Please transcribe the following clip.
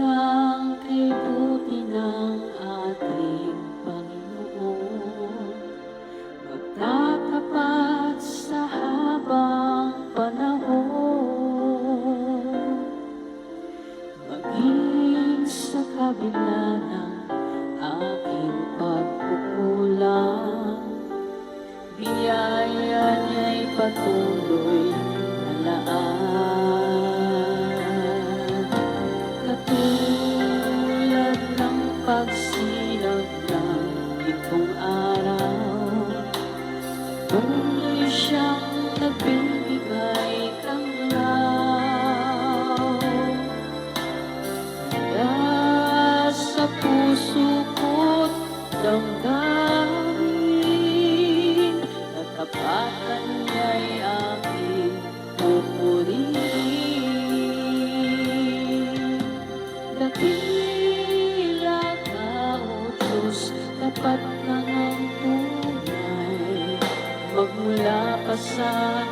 lang kay buti ng ating Panginoon, magtatapat sa habang panahon. Maging sa kabila ng aking pagkukulang, biyaya niya'y patuloy na laan. Katulad ng pagsilag ng itong araw, patuloy siyang nagbibigay tanglaw. Kaya sa puso ko't damdamin, katapatan niya'y aking pupurihin. Dakila ka, O Diyos, tapat lang ang tunay, magmula pa sa